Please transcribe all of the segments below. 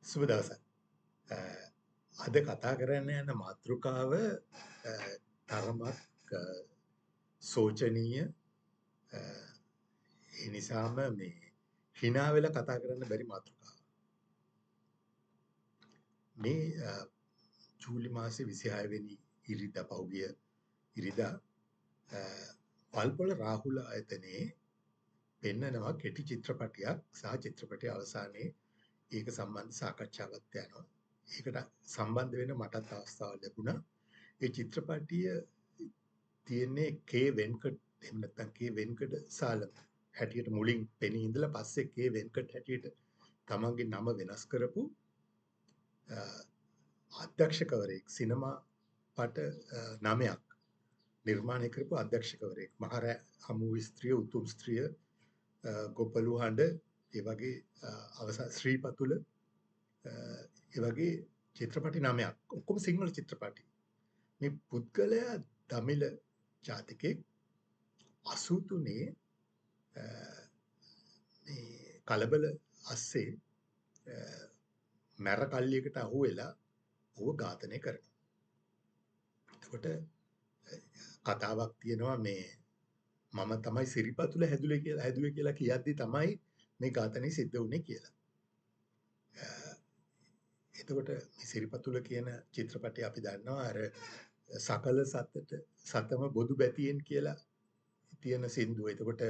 සුබ දවසක්. අ, අද කතා කරන්න යන මාතෘකාව තරමක් සෝචනීය. අ, ඒ නිසාම මේ හිනා වෙලා කතා කරන්න බැරි මාතෘකාවක්. මේ ජූලි මාසේ 26 වෙනි ඉරිදා පහුගිය ඉරිදා පල්පොල රාහුල ආයතනයේ පෙන්නනවා කෙටි චිත්‍රපටයක් සහ චිත්‍රපටයේ අවසානයේ ඒක සම්බන්ධ සාකච්ඡාවක් යනවා. ඒකට සම්බන්ධ වෙන්න මටත් අවස්ථාවක් ලැබුණා. ඒ චිත්‍රපටිය තියෙන්නේ කේ වෙන්කට් එහෙම නැත්නම් කේ වෙන්කඩ සාලම හැටියට මුලින් පෙනී ඉඳලා පස්සේ කේ වෙන්කට් හැටියට තමන්ගේ නම වෙනස් කරපු අධ්‍යක්ෂකවරයෙක් සිනමා පට 9ක් නිර්මාණය කරපු අධ්‍යක්ෂකවරයෙක් මහරෑ හමු ස්ත්‍රිය උතුම් ස්ත්‍රිය ගොපලු හඬ ඒ වගේ අවසන් ශ්‍රීපතුල ඒ වගේ චිත්‍රපටි 9ක් ඔක්කොම සිංහල චිත්‍රපටි. මේ පුද්ගලයා දමිළ ජාතිකෙක් 83 මේ කලබල අස්සේ මැර කල්ලියකට අහු වෙලා ඌව ඝාතනය කරනවා. එතකොට කතාවක් තියෙනවා මේ මම තමයි සිරිපතුල හැදුවේ කියලා කියද්දි තමයි මේ ඝාතනය සිද්ධ වුනේ කියලා. එතකොට මේ සිරිපතුල කියන චිත්‍රපටය අපි දන්නවා අර සකල සතම බොදු බැතියෙන් කියලා තියෙන සින්දුව. එතකොට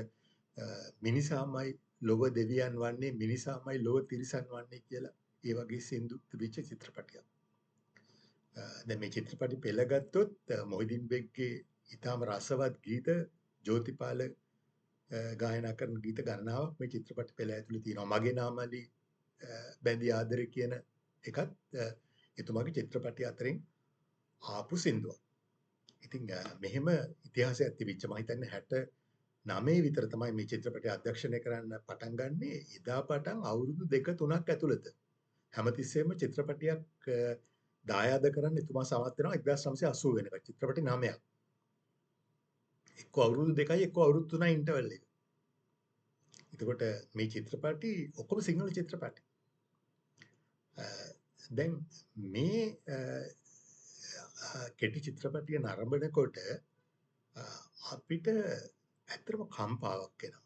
මිනිසාමයි ලොව දෙවියන් වන්නේ මිනිසාමයි ලොව තිරිසන් වන්නේ කියලා ඒ වගේ සින්දු තිබිච්ච චිත්‍රපටයක්. දැන් මේ චිත්‍රපටි පෙළගත්තොත් මොහිදින් බෙග්ගේ ඊටාම රසවත් ගීත ජෝතිපාල ගායනා කරන ගීත ගණනාවක් මේ චිත්‍රපටි පෙළ ඇතුලේ තියෙනවා. මගේ නාමලි බැඳි ආදරේ කියන එකත් එතුමාගේ චිත්‍රපටි අතරින් ආපු සින්දුවක්. ඉතින් මෙහෙම ඉතිහාසයක් තිබිච්ච මම හිතන්නේ 69 විතර තමයි මේ චිත්‍රපටය අධ්‍යක්ෂණය කරන්න පටන් ගන්නෙ. එදා පටන් අවුරුදු 2-3ක් ඇතුළත හැමතිස්සෙම චිත්‍රපටයක් දායාද කරන්න එතුමා සමත් වෙනවා 1980 වෙනකන් චිත්‍රපටි 9ක්. එක්ක අවුරුදු 2යි එක්ක අවුරුදු 3යි ඉන්ටර්වල් එක. එතකොට මේ චිත්‍රපටි ඔක්කොම සිංහල චිත්‍රපටි. දැන් මේ කෙටි චිත්‍රපටිය නරඹනකොට අපිට ඇත්තටම කම්පාවක් එනවා.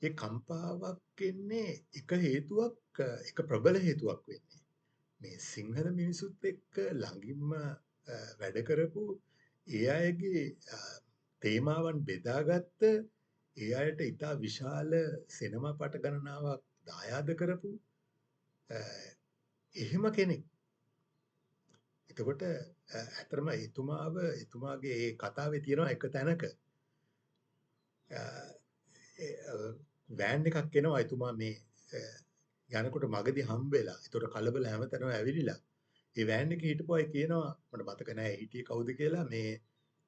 ඒ කම්පාවක් එන්නේ එක හේතුවක් එක ප්‍රබල හේතුවක් වෙන්නේ. මේ සිංහල මිනිසුත් එක්ක ළඟින්ම වැඩ කරපු ඒ අයගේ තේමාවන් බෙදාගත්ත ඒ අයට ඉතා විශාල සිනමා පට ගණනාවක් දායාද කරපු එහෙම කෙනෙක්. එතකොට ඇත්තටම එතුමාගේ ඒ කතාවේ තියෙනවා එක තැනක වෑන් එකක් එනවා එතුමා මේ යනකොට මගදී හම්බ වෙලා. ඒතකොට කලබල හැමතැනම ඇවිලිලා. ඒ වෑන් එකේ හිටපු අය කියනවා මට මතක නැහැ හිටියේ කවුද කියලා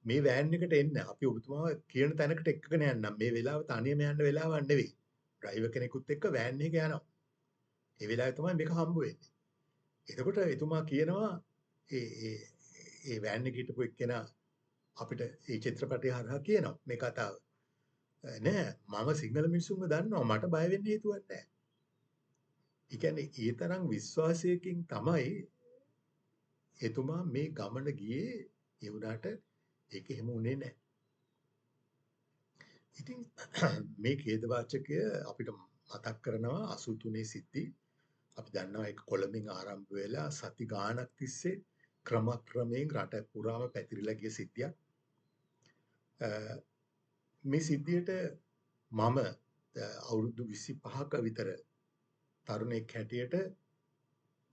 මේ වෑන් එකට එන්න අපි ඔබතුමාව කියන තැනකට එක්කගෙන යන්නම්. මේ වෙලාව තනියම යන්න වෙලාවක් නෙවෙයි. ඩ්‍රයිවර් කෙනෙකුත් එක්ක වෑන් එකේ යනවා. ඒ වෙලාවේ තමයි මේක හම්බ වෙන්නේ. එතකොට එතුමා කියනවා ඒ වෑන් එකේ හිටපු එක්කෙනා අපිට මේ චිත්‍රපටය හරහා කියනවා මේ කතාව. නෑ මම සිංහල මිනිස්සුන්ව දන්නවා මට බය වෙන්න හේතුවක් නෑ. ඒ කියන්නේ ඒ තරම් විශ්වාසයකින් තමයි එතුමා මේ ගමන ගියේ. ඒ වුණාට ඒක එහෙම උනේ නෑ. ඉතින් මේ ඛේදවාචකය අපිට මතක් කරනවා 83 සිද්ධි. අපි දන්නවා ඒක කොළඹින් ආරම්භ වෙලා සති ගාණක් තිස්සේ ක්‍රමක්‍රමයෙන් රට පුරාම පැතිරිලා ගිය සිද්ධියක්. මේ සිද්ධියට මම අවුරුදු 25ක විතර තරුණයෙක් හැටියට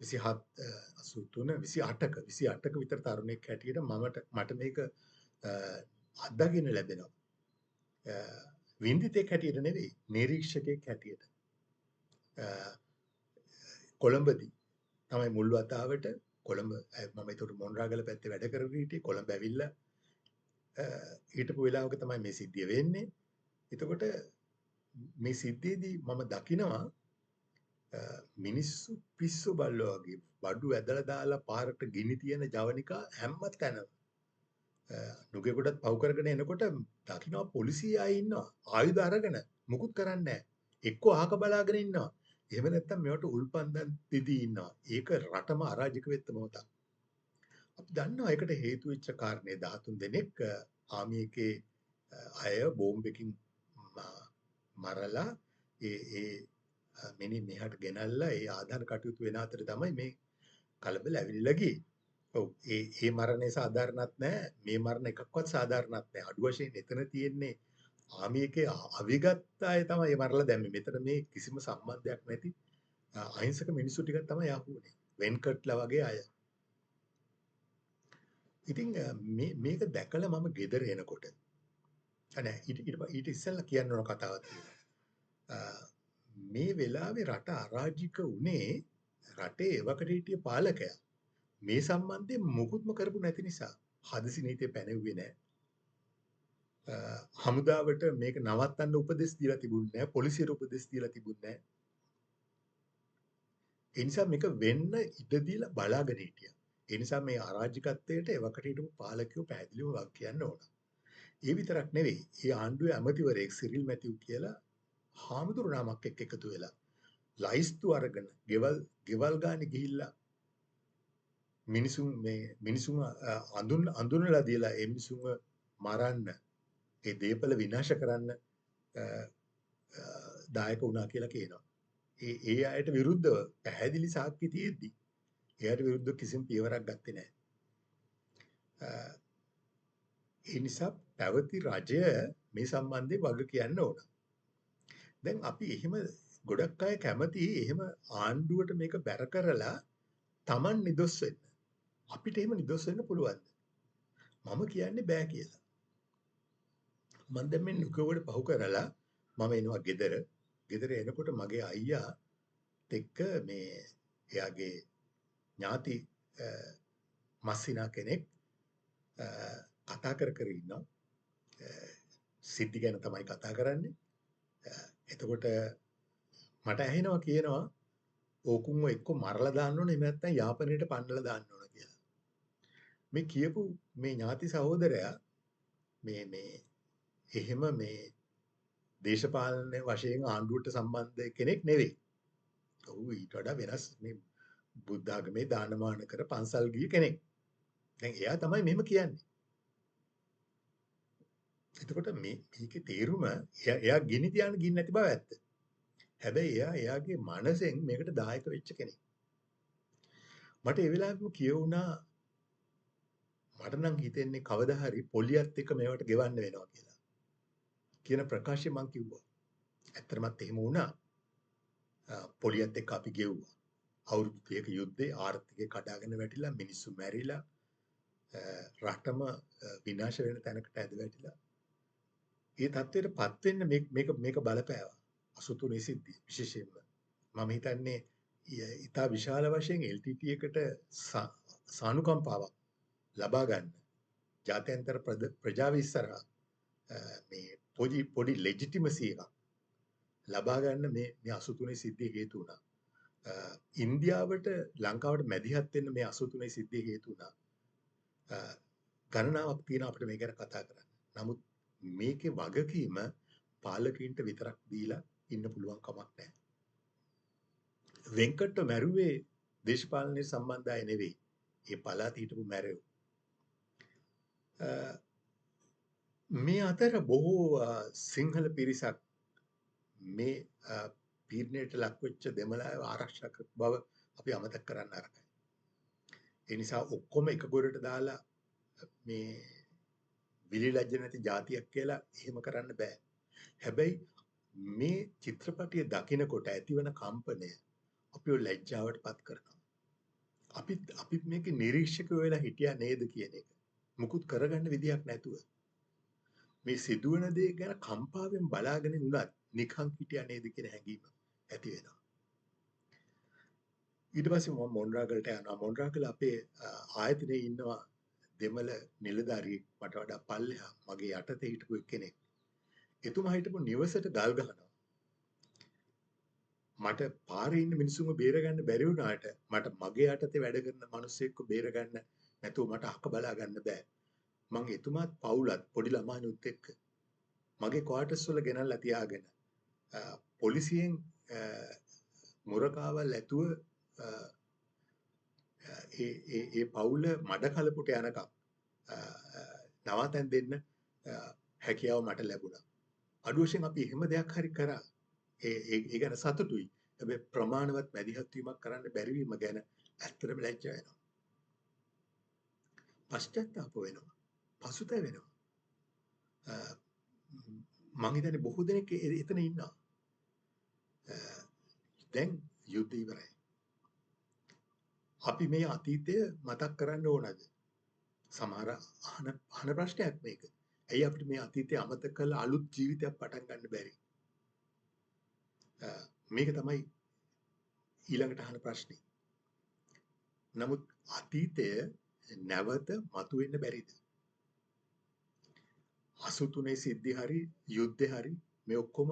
28ක විතර තරුණයෙක් හැටියට මට මේක අත්දකින්න ලැබෙනවා. වින්දිතෙක් හැටියට නෙවෙයි නිරීක්ෂකයෙක් හැටියට. කොළඹදී තමයි මුල් වතාවට කොළඹ මම ඒතකොට මොණරාගල පැත්තේ වැඩ කරගෙන හිටියේ. කොළඹ ඇවිල්ලා හිටපු වෙලාවක තමයි මේ සිද්ධිය වෙන්නේ. එතකොට මේ සිද්ධියේදී මම දකිනවා මිනිස්සු පිස්සු බල්ලෝ වගේ බඩු ඇදලා දාලා පාරට ගිනි තියෙන ජවනිකා හැම තැනම නුගෙකොටත් පව් කරගෙන එනකොට දකින්නවා පොලිසිය අය ඉන්නවා ආයුධ අරගෙන මුකුත් කරන්නේ නැහැ. එක්කෝ අහක බලාගෙන ඉන්නවා. එහෙම නැත්නම් මේවට උල්පන්දම් දිදී ඉන්නවා. ඒක රටම අරාජික වෙච්ච මොහොතක්. අපි දන්නවා ඒකට හේතු වෙච්ච කාරණේ 13 දෙනෙක් ආමි එකේ අය බෝම්බකින් මරලා ඒ මිනි මෙහාට ගෙනල්ලා ඒ ආධාර කටයුතු වෙන අතර තමයි මේ කලබල ඇවිල්ලා ගියේ. ඔව් ඒ මරණය සාධාරණත් නෑ. මේ මරණ එකක්වත් සාධාරණත් නෑ. අඩු වශයෙන් එතන තියෙන්නේ ආමි එකේ අවිගත් අය තමයි මරලා දැම්මේ. මෙතන මේ කිසිම සම්බන්ධයක් නැති අහිංසක මිනිස්සු ටිකක් තමයි ආපුනේ. වෙන්කට්ලා වගේ අය. ඉතින් මේක දැකලා මම ගෙදර එනකොට නෑ ඊට ඉස්සෙල්ලා කියන්න ඕන කතාවක් තියෙනවා. මේ වෙලාවේ රට අරාජික උනේ රටේ එවකට හිටිය පාලකයා මේ සම්බන්ධයෙන් මුකුත්ම කරපු නැති නිසා හදිසි නීතිය පැනෙව්වේ නෑ. හමුදාවට මේක නවත්තන්න උපදෙස් දීලා තිබුණේ නෑ. පොලිසියට උපදෙස් දීලා තිබුණේ නෑ. ඒ නිසා මේක වෙන්න ඉඩ දීලා බලාගෙන හිටියා. ඒ නිසා මේ අරාජිකත්වයට එවකට හිටපු පාලකයෝ පැහැදිලිව වක් කියන්න ඕන. ඒ විතරක් නෙවෙයි. ඒ ආණ්ඩුවේ ඇමතිවරයෙක් සිරිල් මැතිව් කියලා හාමුදුරු නමක් එක්ක එකතු වෙලා ලයිස්තු අරගෙන ගෙවල් ගානේ ගිහිල්ලා මිනිසුන් අඳුනලා දීලා ඒ මිනිසුන්ව මරන්න ඒ දේපල විනාශ කරන්න දායක වුණා කියලා කියනවා. ඒ අයට විරුද්ධව පැහැදිලි සාක්ෂි තියෙද්දි එයාට විරුද්ධව කිසිම පියවරක් ගත්තේ නැහැ. ඒ නිසා පැවති රජය මේ සම්බන්ධයෙන් වග කියන්න ඕන. දැන් අපි එහෙම ගොඩක් අය කැමති එහෙම ආණ්ඩුවට මේක බැර කරලා Taman නිදොස් වෙන්න. අපිට එහෙම නිදොස් වෙන්න පුළුවන්ද? මම කියන්නේ බෑ කියලා. මම දැන් මේ නුගවඩ පහු කරලා මම එනවා ගෙදර. ගෙදර එනකොට මගේ අයියා එක්ක මේ එයාගේ ඥාති මස්සිනා කෙනෙක් කතා කර ඉන්නවා. සිද්ධි ගැන තමයි කතා කරන්නේ. එතකොට මට ඇහෙනවා කියනවා ඕකුන්ව එක්ක මරලා දාන්න ඕනේ එහෙම නැත්නම් යාපනයට පන්නලා දාන්න ඕන කියලා. මේ කියපු මේ ඥාති සහෝදරයා මේ එහෙම මේ දේශපාලන වශයෙන් ආණ්ඩුවට සම්බන්ධ කෙනෙක් නෙවෙයි. ඔහු ඊට වඩා වෙනස් මේ බුද්ධ ආගමේ දානමාන කර පන්සල් ගිය කෙනෙක්. දැන් එයා තමයි මෙහෙම කියන්නේ. එතකොට මේකේ තේරුම එයා ගිනි තියන්න ගින්න නැති බව ඇත්ත. හැබැයි එයාගේ මනසෙන් මේකට දායක වෙච්ච කෙනෙක්. මට ඒ වෙලාවෙම කියවුණා මට නම් හිතෙන්නේ කවදා හරි පොලියත් එක්ක මේවට ගෙවන්න වෙනවා කියලා. කියන ප්‍රකාශය මම කිව්වා. ඇත්තටමත් එහෙම වුණා. පොලියත් එක්ක අපි ගෙව්වා. අවුරුදු 3ක යුද්ධේ ආර්ථිකය කඩාගෙන වැටිලා මිනිස්සු මැරිලා රටම විනාශ වෙන තැනකට ඇද වැටිලා. ඒ තත්ත්වයටපත් වෙන්න මේක බලපෑවා. 83 සිද්ධිය විශේෂයෙන්ම මම හිතන්නේ ඉතා විශාල වශයෙන් LTT එකට සානුකම්පාවක් ලබා ගන්න ජාත්‍යන්තර ප්‍රජාව ඉස්සරහා මේ පොඩි ලෙජිටිමසි එකක් ලබා ගන්න මේ 83 සිද්ධිය හේතු වුණා. ඉන්දියාවට ලංකාවට මැදිහත් වෙන්න මේ 83 සිද්ධිය හේතු වුණා. ගණනාවක් තියෙන අපිට මේක ගැන කතා කරන්න. නමුත් මේකේ වගකීම පාලකීන්ට විතරක් දීලා ඉන්න පුළුවන් කමක් නැහැ. වෙන්කට්ට මැරුවේ දේශපාලනයේ සම්බන්ධ අය නෙවෙයි. ඒ පළාත හිටපු මැරයෝ. මේ අතර බොහෝ සිංහල පිරිසක් මේ පීඩනයට ලක්වෙච්ච දෙමළ අයව ආරක්ෂා කරපු බව අපි අමතක කරන්න අරකයි. ඒ නිසා ඔක්කොම එක ගොඩට දාලා මේ විලි ලැජ්ජ නැති જાතියක් කියලා එහෙම කරන්න බෑ. හැබැයි මේ චිත්‍රපටිය දකිනකොට ඇතිවන කම්පනය අපිව ලැජ්ජාවට පත් කරනවා. අපිත් මේකේ නිරීක්ෂකයෝ වෙලා හිටියා නේද කියන එක. මුකුත් කරගන්න විදියක් නැතුව. මේ සිදුවන දේ ගැන කම්පාවෙන් බලාගෙන ඉන්නත් නිකන් හිටියා නේද කියන හැඟීම ඇති වෙනවා. ඊට පස්සේ මම මොන්රාගලට යනවා. මොන්රාගල අපේ ආයතනයේ ඉන්නවා දෙමළ නිලධාරියෙක් මට වඩා පල්ලෙහා මගේ යටතේ හිටපු කෙනෙක්. එතුමා හිටපු නිවසට ගල් ගහනවා. මට පාරේ ඉන්න මිනිස්සුන්ව බේරගන්න බැරි වුණාට මට මගේ යටතේ වැඩ කරන මිනිස්සෙක්ව බේරගන්න නැතුව මට අහක බලා ගන්න බෑ. මං එතුමාත් පවුලත් පොඩි ළමයිනුත් එක්ක මගේ ක්වාටර්ස් වල ගෙනල්ලා තියාගෙන පොලිසියෙන් මුරකාවල් ඇතුව ඒ පවුල මඩ කලපුට යනකම් නවාතැන් දෙන්න හැකියාව මට ලැබුණා. අඩු වශයෙන් අපි එහෙම දෙයක් හරි කරා. ඒ ගැන සතුටුයි. හැබැයි ප්‍රමාණවත් මැදිහත් වීමක් කරන්න බැරි වීම ගැන ඇත්තටම ලැජ්ජා වෙනවා. පශ්චාත්තාප වෙනවා. පසුතැවෙනවා. මං හිතන්නේ බොහෝ දෙනෙක් එතන ඉන්නවා. දැන් යුද්ධ ඉවරයි. අපි මේ අතීතය මතක් කරන්න ඕනද? සමහර අහන ප්‍රශ්නයක් මේක. ඇයි අපිට මේ අතීතය අමතක කරලා අලුත් ජීවිතයක් පටන් ගන්න බැරි? මේක තමයි ඊළඟට අහන ප්‍රශ්නේ. නමුත් අතීතය නැවත මතුවෙන්න බැරිද? 83 සිද්ධි හරි යුද්ධය හරි මේ ඔක්කොම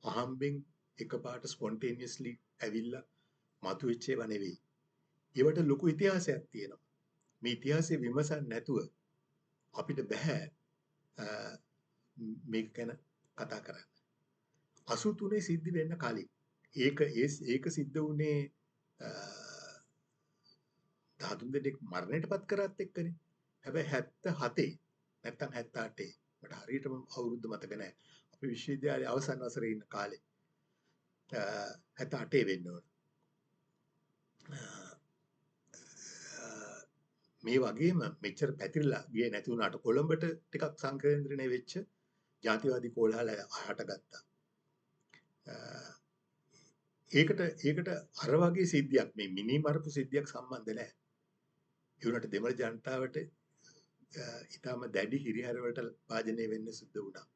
අහම්බෙන් එකපාරට ස්පොන්ටේනියස්ලි ඇවිල්ලා මතුවෙච්ච ඒවා නෙවෙයි. ඒවට ලොකු ඉතිහාසයක් තියෙනවා. මේ ඉතිහාසය විමසන්න නැතුව අපිට බෑ මේක ගැන කතා කරන්න. 83 සිද්ධි වෙන්න කලින් ඒක සිද්ධ වුණේ 13 දෙනෙක් මරණයටපත් කරත් එක්කනේ. හැබැයි 77 නැත්තම් 78 මට හරියටම අවුරුද්ද මතක නැහැ. අපි විශ්වවිද්‍යාලයේ අවසන් වසරේ ඉන්න කාලේ 78 වෙන්න ඕන. මේ වගේම මෙච්චර පැතිරලා ගියේ නැති වුණාට කොළඹට ටිකක් සංකේන්ද්‍රණය වෙච්ච ජාතිවාදී කෝලහල හටගත්තා. ඒකට අර වගේ සිද්ධියක් මේ මිනි මරපු සිද්ධියක් සම්බන්ධ නැහැ. ඒ වුණාට දෙමළ ජනතාවට ඊටම දැඩි හිරිහැරවලට භාජනය වෙන්න සිද්ධ වුණා.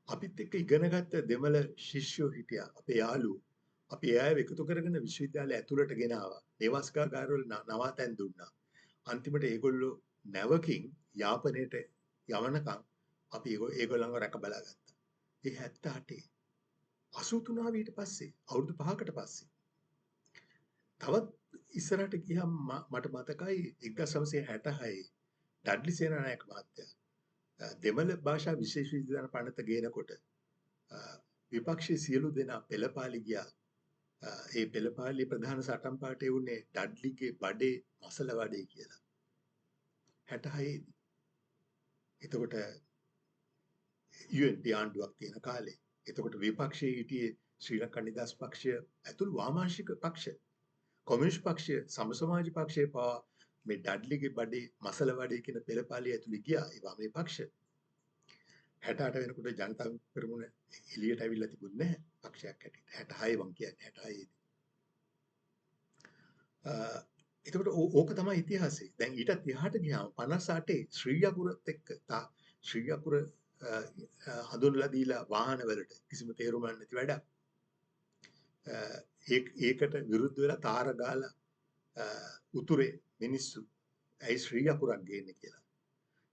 අපිත් එක්ක ඉගෙනගත්ත දෙමළ ශිෂ්‍යෝ හිටියා. අපේ යාළුවෝ. අපි එයාව එකතු කරගෙන විශ්වවිද්‍යාලය ඇතුළට ගෙනාවා. නේවාසිකාගාරවල නවාතැන් දුන්නා. අන්තිමට ඒගොල්ලෝ නැවකින් යාපනයට යවනකම් අපි ඒගොල්ලන්ව රැක බලාගත්තා. ඒ 78 83 ආව ඊට පස්සේ අවුරුදු 5කට පස්සේ. තවත් ඉස්සරහට ගියම් මට මතකයි 1966 ඩඩ්ලි සේනානායක මහත්තයා දෙමළ භාෂා විශේෂ විද්‍යාල පනත ගේනකොට විපක්ෂයේ සියලු දෙනා පෙළපාලි ගියා. ඒ පෙළපාලි ප්‍රධාන සටන් පාඨය වුණේ ඩඩ්ලිගේ බඩේ මසල වඩේ කියලා. 66 දී. එතකොට UNP ආණ්ඩුවක් තියෙන කාලේ. එතකොට විපක්ෂයේ හිටියේ ශ්‍රී ලංකා නිදහස් පක්ෂය ඇතුළු වාමාංශික පක්ෂ. කොමියුනිස්ට් පක්ෂය, සමසමාජ පක්ෂය පවා මේ ඩඩ්ලිගේ බඩේ මසල වඩේ කියන පෙළපාලිය ඇතුළේ ගියා. ඒවා මේ පක්ෂ. 68 වෙනකොට ජනතා පෙරමුණ එළියට ඇවිල්ලා තිබුණේ නැහැ පක්ෂයක් හැටියට. 66 වම් කියන්නේ 66 දී. එතකොට ඕක තමයි ඉතිහාසය. දැන් ඊටත් එහාට ගියාම 58 ශ්‍රී අකුරත් එක්ක ශ්‍රී අකුර හඳුන්වලා දීලා වාහනවලට කිසිම තේරුමක් නැති වැඩක්. ඒකට විරුද්ධ වෙලා තාර ගාලා උතුරේ මිනිස්සු ඇයි ශ්‍රී අකුරක් ගේන්නේ කියලා.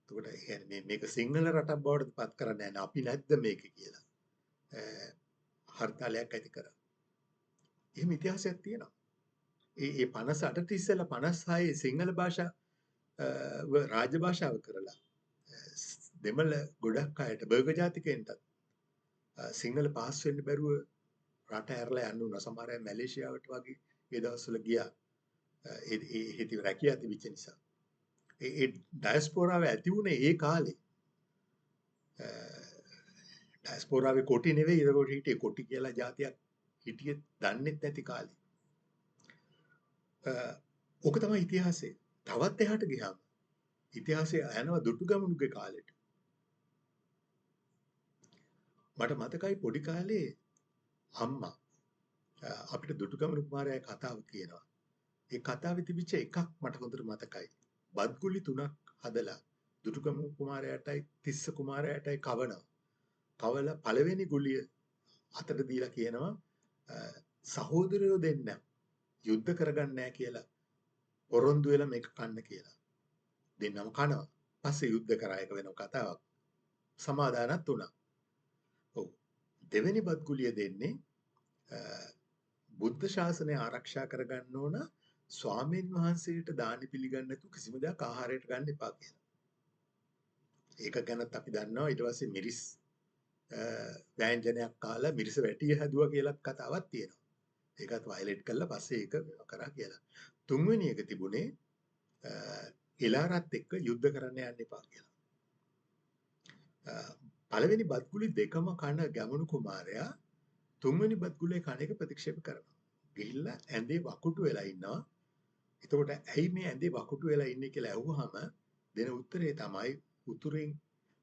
එතකොට කියන්නේ මේක සිංහල රටක් බවට පත් කරන්නේ නැහැ. අපි නැද්ද මේක කියලා. හර්තාලයක් ඇති කරා. එහෙම ඉතිහාසයක් තියෙනවා. ඒ 58ට ඉස්සෙල්ලා 56 සිංහල භාෂා රාජ්‍ය භාෂාව කරලා දෙමළ ගොඩක් අයට බර්ගර් ජාතිකයන්ට සිංහල පාස් වෙන්න බැරුව රට ඇරලා යන්න උනා. සමහර අය මැලේසියාවට වගේ ඒ දවස්වල ගියා. ඒ හිටි රැකියා තිබිච්ච නිසා. ඒ ඩයස්පෝරාව ඇති වුණේ ඒ කාලේ. ඩයස්පෝරාවේ කොටි නෙවෙයි ඒකට හිටියේ කොටි කියලා જાතියක් හිටියේ දන්නෙත් නැති කාලේ. ඕක තමයි ඉතිහාසය. තවත් එහාට ගියාම ඉතිහාසය යනවා දුටුගැමුණුගේ කාලෙට. මට මතකයි පොඩි කාලේ අම්මා අපිට දුටුගැමුණු කුමාරයාගේ කතාව කියනවා. ඒ කතාවේ තිබිච්ච එකක් මට හොඳට මතකයි. බත්ගුලි 3ක් හදලා දුටුගැමුණු කුමාරයාටයි තිස්ස කුමාරයාටයි කවනවා. කවලා පළවෙනි ගුලිය අතට දීලා කියනවා සහෝදරයෝ දෙන්න යුද්ධ කරගන්න නැහැ කියලා පොරොන්දු වෙලා මේක කන්න කියලා. දෙන්නම කනවා. පස්සේ යුද්ධ කරා එක වෙනම කතාවක්. සමාදානත් වුණා. ඔව්. දෙවෙනි බත්ගුලිය දෙන්නේ බුද්ධ ශාසනය ආරක්ෂා කරගන්න ඕන ස්වාමීන් වහන්සේට දානි පිළිගන්න නැතු කිසිම දෙයක් ආහාරයට ගන්න එපා කියලා. ඒක ගැනත් අපි දන්නවා ඊට පස්සේ මිරිස් ව්‍යංජනයක් කාලා මිරිස වැටිය හැදුවා කියලා කතාවක් තියෙනවා. ඒකත් වයලට් කළා පස්සේ ඒක කරා කියලා. තුන්වෙනි එක තිබුණේ එලාරත් එක්ක යුද්ධ කරන්න යන්න එපා කියලා. පළවෙනි බත්ගුලි දෙකම කන ගැමුණු කුමාරයා තුන්වෙනි බත්ගුලේ කන එක ප්‍රතික්ෂේප කරනවා. ගිහිල්ලා ඇඳේ වකුටු වෙලා ඉන්නවා. එතකොට ඇයි මේ ඇඳේ වකුටු වෙලා ඉන්නේ කියලා ඇහුවාම දෙන උත්තරේ තමයි උතුරෙන්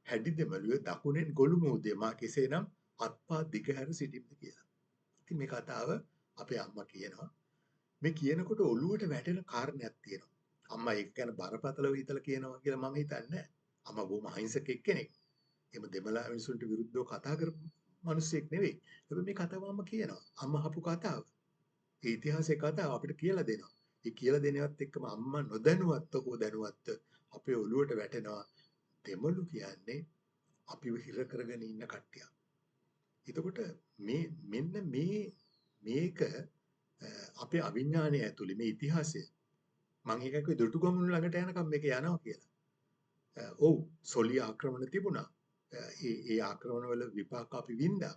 හැඩි දෙමළුවේ දකුණෙන් ගොළු මූදේ මා කෙසේනම් අත්පා දිගහැර සිටින්න කියලා. ඉතින් මේ කතාව අපේ අම්මා කියනවා. මේ කියනකොට ඔළුවට වැටෙන කාරණයක් තියෙනවා. අම්මා ඒක ගැන බරපතලව හිතලා කියනවා කියලා මම හිතන්නේ නැහැ. අම්මා බොහොම අහිංසක එක්කෙනෙක්. එහෙම දෙමළ මිනිසුන්ට විරුද්ධව කතා කරපු මිනිස්සෙක් නෙවෙයි. හැබැයි මේ කතාව අම්මා කියනවා. අම්මා අහපු කතාව. ඒ ඉතිහාසයේ කතාව අපිට කියලා දෙනවා. ඒ කියලා දෙනවත් එක්කම අම්මා නොදැනුවත්ව හෝ දැනුවත්ව අපේ ඔළුවට වැටෙනවා. දෙමළු කියන්නේ අපිව හිර කරගෙන ඉන්න කට්ටියක්. එතකොට මෙන්න මේක අපේ අවිඥානය ඇතුලේ මේ ඉතිහාසය මම ඒකක දුටුගැමුණු ළඟට යනකම් මේක යනවා කියලා. ඔව් සොලි ආක්‍රමණ තිබුණා. ඒ ආක්‍රමණ වල විපාක අපි වින්දා.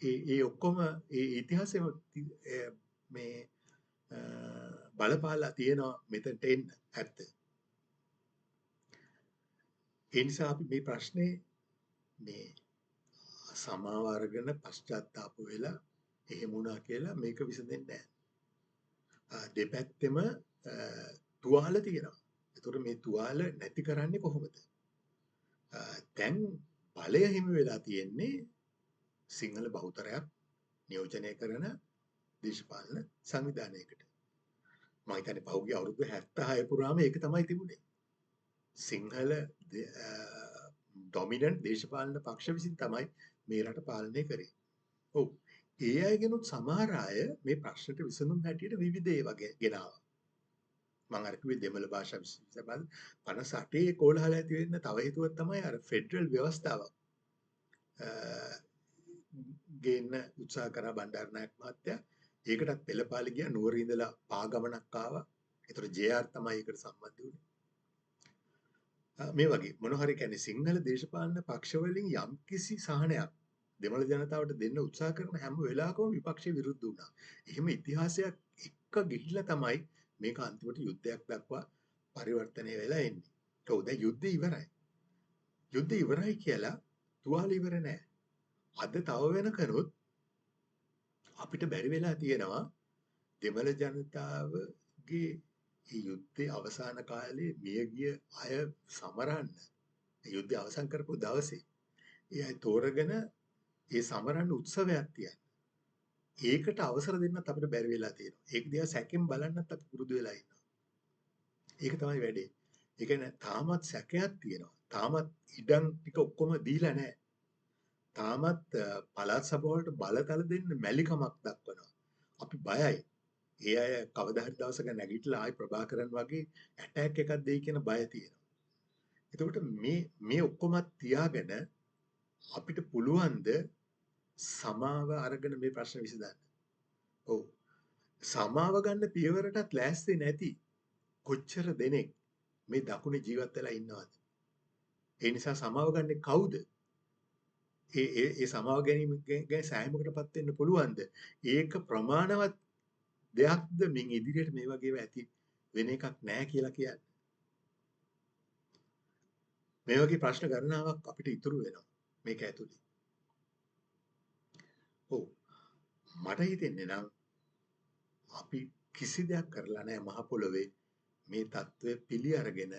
ඒ ඔක්කොම ඒ ඉතිහාසෙම මේ බලපාලා තියෙනවා මෙතනට එන්න ඇත්ත. ඒ නිසා අපි මේ ප්‍රශ්නේ මේ සමාව අරගෙන පශ්චාත්තාප වෙලා එහෙම වුණා කියලා මේක විසඳෙන්නේ නැහැ. දෙපැත්තෙම තුවාල තියෙනවා. ඒතකොට මේ තුවාල නැති කරන්නේ කොහොමද? දැන් බලය හිමි වෙලා තියෙන්නේ සිංහල බහුතරයක් නියෝජනය කරන දේශපාලන සංවිධානයකට. මම හිතන්නේ පහුගිය අවුරුදු 76 පුරාම ඒක තමයි තිබුණේ. සිංහල ඩොමිනන්ට් දේශපාලන පක්ෂ විසින් තමයි මේ රට පාලනය කරේ. ඔව්. ඒ අයගෙනුත් සමහර අය මේ ප්‍රශ්නට විසඳුම් හැටියට විවිධ ඒවා ගෙනාවා. මම අර කිව්වේ දෙමළ භාෂා විසඳුම් 58 කෝලහල ඇති වෙන්න තව හේතුවක් තමයි අර ෆෙඩරල් ව්‍යවස්ථාව ගේන්න උත්සාහ කරා බණ්ඩාරනායක මහත්තයා. ඒකටත් පෙළපාලි ගියා නුවර ඉඳලා පාගමනක් ආවා. ඒතර ජේ.ආර් තමයි ඒකට සම්බන්ධ වුණේ. මේ වගේ මොන හරි කියන්නේ සිංහල දේශපාලන පක්ෂ වලින් යම්කිසි සහනයක් දෙමළ ජනතාවට දෙන්න උත්සාහ කරන හැම වෙලාවකම විපක්ෂය විරුද්ධ වුණා. එහෙම ඉතිහාසයක් එක්ක ගිහිල්ලා තමයි මේක අන්තිමට යුද්ධයක් දක්වා පරිවර්තනය වෙලා එන්නේ. ඔව් දැන් යුද්ධය ඉවරයි. යුද්ධය ඉවරයි කියලා තුවාල ඉවර නෑ. අද තව වෙනකනොත් අපිට බැරි වෙලා තියෙනවා දෙමළ ජනතාවගේ මේ යුද්ධයේ අවසාන කාලේ මියගිය අය සමරන්න. යුද්ධය අවසන් කරපු දවසේ ඒ අය තෝරගෙන ඒ සමරන්න උත්සවයක් තියන්න. ඒකට අවසර දෙන්නත් අපිට බැරි වෙලා තියෙනවා. ඒක දිහා සැකෙන් බලන්නත් අපි පුරුදු වෙලා ඉන්නවා. ඒක තමයි වැඩේ. ඒ කියන්නේ තාමත් සැකයක් තියෙනවා. තාමත් ඉඩම් ටික ඔක්කොම දීලා නැහැ. තාමත් පළාත් සභාවලට බලතල දෙන්න මැලිකමක් දක්වනවා. අපි බයයි. ඒ අය කවදා හරි දවසක නැගිටලා ආයි ප්‍රභාකරන් වගේ ඇටැක් එකක් දෙයි කියන බය තියෙනවා. එතකොට මේ ඔක්කොමත් තියාගෙන අපිට පුළුවන්ද සමාව අරගෙන මේ ප්‍රශ්න විසඳන්න? ඔව්. සමාව ගන්න පියවරටත් ලෑස්ති නැති කොච්චර දෙනෙක් මේ දකුණේ ජීවත් වෙලා ඉන්නවද? ඒ නිසා සමාව ගන්නේ කවුද? ඒ සමාව ගැනීම ගැන සෑහීමකටපත් වෙන්න පුළුවන්ද? ඒක ප්‍රමාණවත් දෙයක්ද මින් ඉදිරියට මේ වගේව ඇති වෙන එකක් නැහැ කියලා කියන්නේ. මේ වගේ ප්‍රශ්න ගණනාවක් අපිට ඉතුරු වෙනවා මේක ඇතුලේ. ඔව්. මට හිතෙන්නේ නම් අපි කිසි දෙයක් කරලා නැහැ මහ පොළොවේ මේ தત્ත්වය පිළි අරගෙන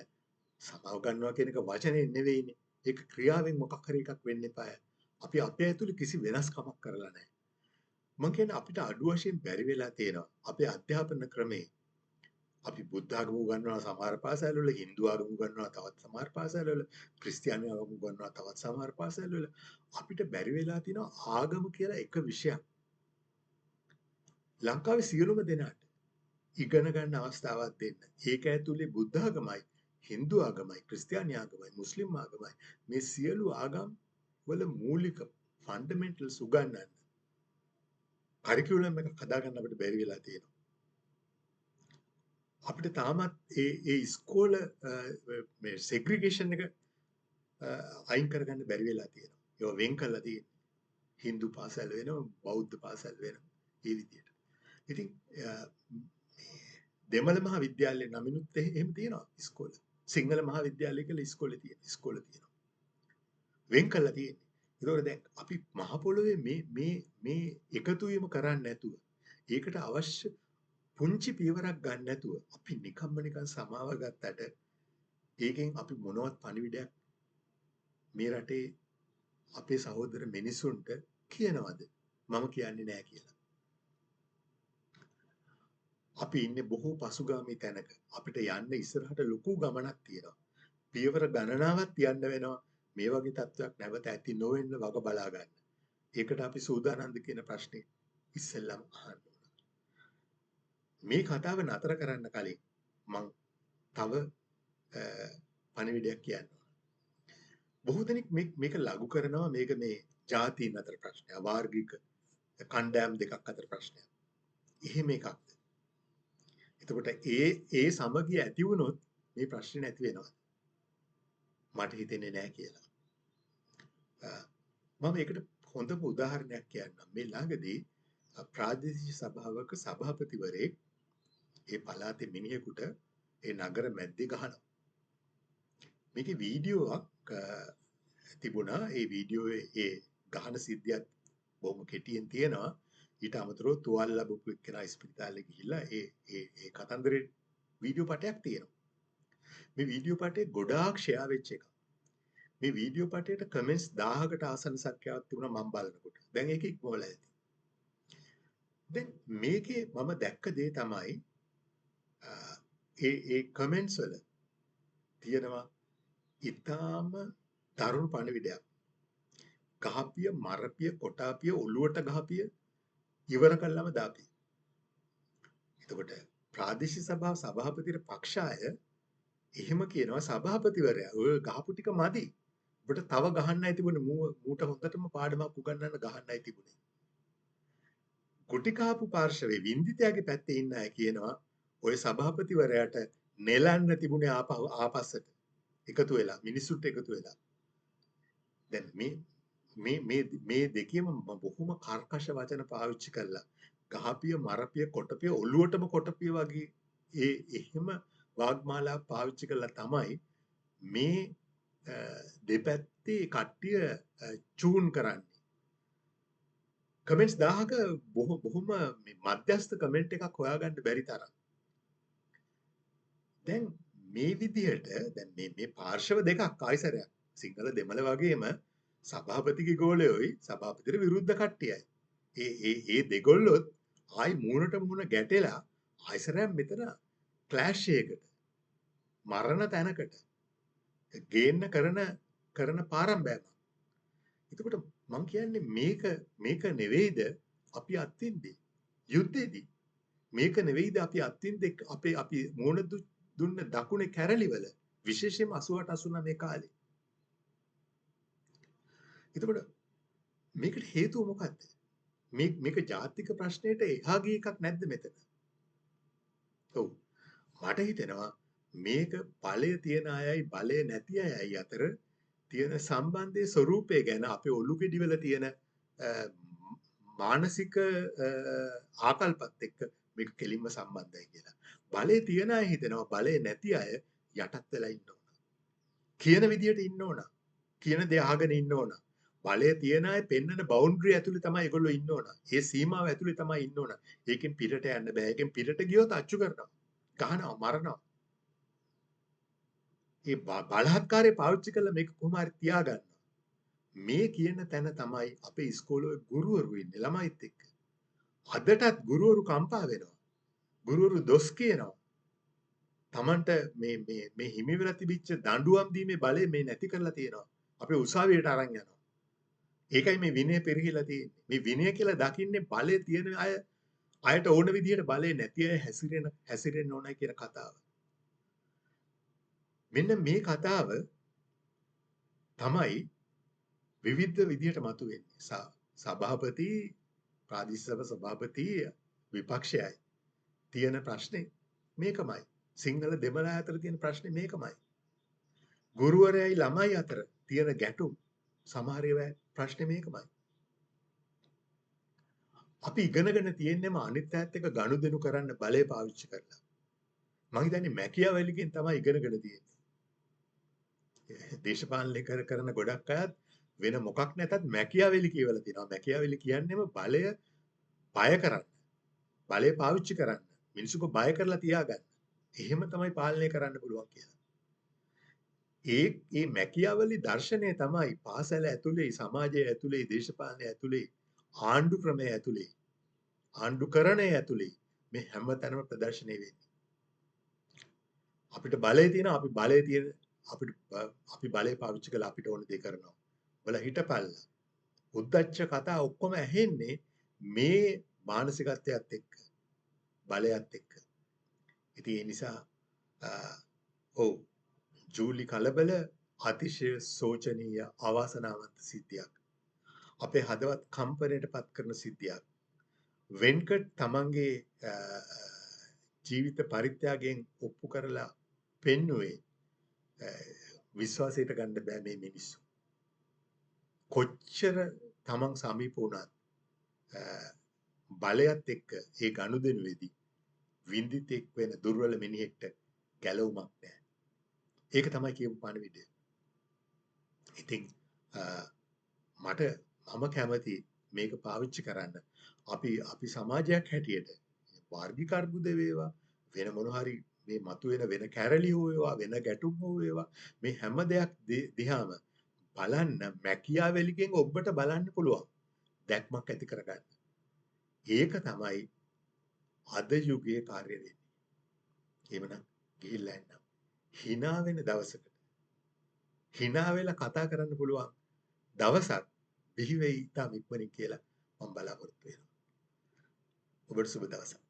සමාව ගන්නවා කියන එක වචනේ නෙවෙයිනේ. ඒක ක්‍රියාවෙන් මොකක් හරි එකක් වෙන්න එපාය. අපි අපේ ඇතුලේ කිසි වෙනස්කමක් කරලා නැහැ. මම කියන්නේ අපිට අඩු වශයෙන් බැරි වෙලා තියෙනවා. අපේ අධ්‍යාපන ක්‍රමේ අපි බුද්ධ ආගම උගන්වනවා සමහර පාසල්වල, හින්දු ආගම උගන්වනවා තවත් සමහර පාසල්වල, ක්‍රිස්තියානි ආගම උගන්වනවා තවත් සමහර පාසල්වල. අපිට බැරි වෙලා තියෙනවා ආගම කියලා එක විෂයක් ලංකාවේ සියලුම දෙනාට ඉගෙන ගන්න අවස්ථාවක් දෙන්න. ඒක ඇතුලේ බුද්ධ ආගමයි, හින්දු ආගමයි, ක්‍රිස්තියානි ආගමයි, මුස්ලිම් ආගමයි මේ සියලු ආගම් වල මූලික ෆන්ඩමෙන්ටල්ස් උගන්වන්න. කරිකියුලම් එකක් හදාගන්න අපිට බැරි වෙලා තියෙනවා. අපිට තාමත් ඒ ඉස්කෝල මේ සෙග්‍රිගේෂන් එක අයින් කරගන්න බැරි වෙලා තියෙනවා. ඒවා වෙන් කරලා තියෙනවා. හින්දු පාසල් වෙනවා, බෞද්ධ පාසල් වෙනවා. ඒ විදිහට. ඉතින් දෙමළ මහා විද්‍යාලය නමිනුත් එහෙම තියෙනවා ඉස්කෝල. සිංහල මහා විද්‍යාලය කියලා ඉස්කෝල තියෙනවා. වෙන් කළා තියෙන්නේ. ඒකෝර දැන් අපි මහ පොළොවේ මේ එකතු වීම කරන්නේ නැතුව ඒකට අවශ්‍ය පුංචි පියවරක් ගන්න නැතුව අපි නිකන් සමාව ගත්තට ඒකෙන් අපි මොනවත් පණිවිඩයක් මේ රටේ අපේ සහෝදර මිනිසුන්ට කියනවද? මම කියන්නේ නැහැ කියලා. අපි ඉන්නේ බොහෝ පසුගාමී තැනක. අපිට යන්න ඉස්සරහට ලොකු ගමනක් තියෙනවා. පියවර ගණනාවක් තියන්න වෙනවා. මේ වගේ තත්ත්වයක් නැවත ඇති නොවෙන්න වග බලා ගන්න. ඒකට අපි සූදානම්ද කියන ප්‍රශ්නේ ඉස්සෙල්ලම අහන්න ඕන. මේ කතාව නතර කරන්න කලින් මං තව පණිවිඩයක් කියන්න ඕන. බොහෝ දෙනෙක් මේක ලඝු කරනවා මේක මේ ජාතීන් අතර ප්‍රශ්නයක්, වාර්ගික කණ්ඩායම් දෙකක් අතර ප්‍රශ්නයක්. එහෙම එකක්ද? එතකොට ඒ සමගිය ඇති වුණොත් මේ ප්‍රශ්නේ නැති වෙනවා. මට හිතෙන්නේ නැහැ කියලා. මම ඒකට හොඳම උදාහරණයක් කියන්නම්. මේ ළඟදී ප්‍රාදේශීය සභාවක සභාපතිවරයෙක් ඒ පළාතේ මිනිහෙකුට ඒ නගර මැද්දේ ගහනවා. මේකේ වීඩියෝවක් තිබුණා. ඒ වීඩියෝවේ ඒ ගහන සිද්ධියත් බොහොම කෙටියෙන් තියෙනවා. ඊට අමතරව තුවාල ලැබපු එක්කෙනා ස්පිරිතාලේ ගිහිල්ලා ඒ කතන්දරේ වීඩියෝ පටයක් තියෙනවා. මේ වීඩියෝ පටේ ගොඩාක් ෂෙයා වෙච්ච එකක්. මේ වීඩියෝ පටේට කමෙන්ට්ස් 1000කට ආසන්න සංඛ්‍යාවක් තිබුණා මම බලනකොට. දැන් ඒක ඉක්මවලා ඇති. දැන් මේකේ මම දැක්ක දේ තමයි ඒ කමෙන්ට්ස් වල තියෙනවා ඊටාම දරුණු පණිවිඩයක්. ගහපිය, මරපිය, කොටාපිය, ඔළුවට ගහපිය ඉවර කළාම දාපිය. එතකොට ප්‍රාදේශීය සභාව සභාපතිගේ පක්ෂාය එහෙම කියනවා සභාපතිවරයා ඔය ගහපු ටික මදි. ඔබට තව ගහන්නයි තිබුණේ මූට හොඳටම පාඩමක් උගන්වන්න ගහන්නයි තිබුණේ. කුටි කාපු පාර්ශවයේ වින්දිතයාගේ පැත්තේ ඉන්න අය කියනවා ඔය සභාපතිවරයාට නෙලන්න තිබුණේ ආපස්සට එකතු වෙලා මිනිස්සුන්ට එකතු වෙලා. දැන් මේ දෙකේම බොහොම කර්කශ වචන පාවිච්චි කළා. ගහපිය, මරපිය, කොටපිය, ඔළුවටම කොටපිය වගේ එහෙම වාග්මාලා පාවිච්චි කළා තමයි මේ දෙපැත්තේ කට්ටිය චූන් කරන්නේ. කමෙන්ට්ස් 1000ක බොහොම මධ්‍යස්ථ කමෙන්ට් එකක් හොයාගන්න බැරි තරම්. දැන් මේ විදිහට දැන් මේ පාර්ශව දෙකක් ආයිසරයක් සිංහල දෙමළ වගේම සභාපතිගේ ගෝලයෝයි සභාපතිට විරුද්ධ කට්ටියයි. ඒ දෙගොල්ලොත් ආයි මූණට මූණ ගැටෙලා ආයිසරයක් මෙතන ක්ලෑෂ් එකකට මරණ තැනකට ගේන්න කරන පාරම්බෑමක්. එතකොට මම කියන්නේ මේක නෙවෙයිද අපි අත්විඳි යුද්ධෙදී මේක නෙවෙයිද අපි අත්විඳි අපි මූණ දුන්න දකුණේ කැරලිවල විශේෂයෙන්ම 88 89 කාලේ. එතකොට මේකට හේතුව මොකද්ද? මේක ජාතික ප්‍රශ්නයට එහා ගිය එකක් නැද්ද මෙතන? ඔව්. මට හිතෙනවා මේක බලය තියෙන අයයි බලය නැති අයයි අතර තියෙන සම්බන්ධයේ ස්වરૂපය ගැන අපේ ඔලු ගෙඩිවල තියෙන මානසික ආකල්පත් එක්ක මේක කෙලින්ම සම්බන්ධයි කියලා. බලය තියන අය හිතනවා බලය නැති අය යටත් වෙලා ඉන්න ඕන. කියන විදියට ඉන්න ඕන. කියන දේ අහගෙන ඉන්න ඕන. බලය තියන අය පෙන්නන බවුන්ඩරි ඇතුලේ තමයි ඒගොල්ලෝ ඉන්න ඕන. ඒ සීමාව ඇතුලේ තමයි ඉන්න ඕන. ඒකෙන් පිටට යන්න බෑ. ඒකෙන් පිටට ගියොත් අච්චු කරනවා. ගහනවා, මරනවා. ඒ බලහත්කාරය පාවිච්චි කරලා මේක කොහොම හරි තියාගන්න. මේ කියන තැන තමයි අපේ ඉස්කෝලේ ගුරුවරු ඉන්නේ ළමයිත් එක්ක. අදටත් ගුරුවරු කම්පා වෙනවා. ගුරුවරු දොස් කියනවා. Tamanට මේ හිමි වෙලා තිබිච්ච දඬුවම් දීමේ බලය මේ නැති කරලා තියෙනවා. අපේ උසාවියට අරන් යනවා. ඒකයි මේ විනය පෙරහිලා තියෙන්නේ. මේ විනය කියලා දකින්නේ බලය තියෙන අයට ඕන විදිහට බලය නැති අය හැසිරෙන්න ඕනයි කියන කතාව. මෙන්න මේ කතාව තමයි විවිධ විදිහට මතුවෙන්නේ. සභාපති ප්‍රාදේශීය සභාපති විපක්ෂයයි තියෙන ප්‍රශ්නේ මේකමයි. සිංහල දෙමළ අතර තියෙන ප්‍රශ්නේ මේකමයි. ගුරුවරයයි ළමයි අතර තියෙන ගැටුම් සමහර ඒවා ප්‍රශ්නේ මේකමයි. අපි ඉගෙනගෙන තියෙන්නේම අනිත් අයත් එක්ක ගනුදෙනු කරන්න බලය පාවිච්චි කරලා. මම හිතන්නේ මැකියාවෙලිගෙන් තමයි ඉගෙනගෙන තියෙන්නේ. දේශපාලනය කරන ගොඩක් අයත් වෙන මොකක් නැතත් මැකියාවෙලි කියවලා තියෙනවා. මැකියාවෙලි කියන්නේම බලය බය කරන්න. බලය පාවිච්චි කරන්න. මිනිස්සුක බය කරලා තියාගන්න. එහෙම තමයි පාලනය කරන්න පුළුවන් කියලා. ඒ මැකියාවලි දර්ශනය තමයි පාසල ඇතුලේ, සමාජය ඇතුලේ, දේශපාලනය ඇතුලේ, ආණ්ඩු ක්‍රමය ඇතුලේ, ආණ්ඩුකරණය ඇතුලේ මේ හැමතැනම ප්‍රදර්ශනය වෙන්නේ. අපිට බලය තියෙනවා, අපි බලය පාවිච්චි කරලා අපිට ඕන දේ කරනවා. ඔයාලා හිටපල්ලා. උද්දච්ච කතා ඔක්කොම ඇහෙන්නේ මේ මානසිකත්වයත් එක්ක, බලයත් එක්ක. ඉතින් ඒ නිසා ඔව් ජූලි කලබල අතිශය සෝචනීය අවාසනාවන්ත සිද්ධියක්. අපේ හදවත් කම්පනයට පත් කරන සිද්ධියක්. වෙන්කට් තමන්ගේ ජීවිත පරිත්‍යාගයෙන් ඔප්පු කරලා පෙන්නුවේ විශ්වාසයට ගන්න බෑ මේ මිනිස්සු. කොච්චර තමන් සමීප වුණත් බලයත් එක්ක ඒ ගනුදෙනුවේදී වින්දිතෙක් වෙන දුර්වල මිනිහෙක්ට ගැලවුමක් නැහැ. ඒක තමයි කියපු පණිවිඩය. ඉතින් මම කැමති මේක පාවිච්චි කරන්න. අපි සමාජයක් හැටියට වර්ගික අර්බුද වේවා වෙන මොන හරි මේ මතුවෙන වෙන කැරලි හෝ වේවා වෙන ගැටුම් හෝ වේවා මේ හැම දෙයක් දිහාම බලන්න මැකියාවෙලිගෙන් ඔබට බලන්න පුළුවන් දැක්මක් ඇති කරගන්න. ඒක තමයි අද යුගයේ කාර්ය වෙන්නේ. එහෙමනම් ගිහිල්ලා එන්නම්. hina වෙන දවසකට hina වෙලා කතා කරන්න පුළුවන් දවසක් බිහි වෙයි ඉතාම ඉක්මනින් කියලා මම බලාපොරොත්තු වෙනවා. ඔබට සුබ දවසක්.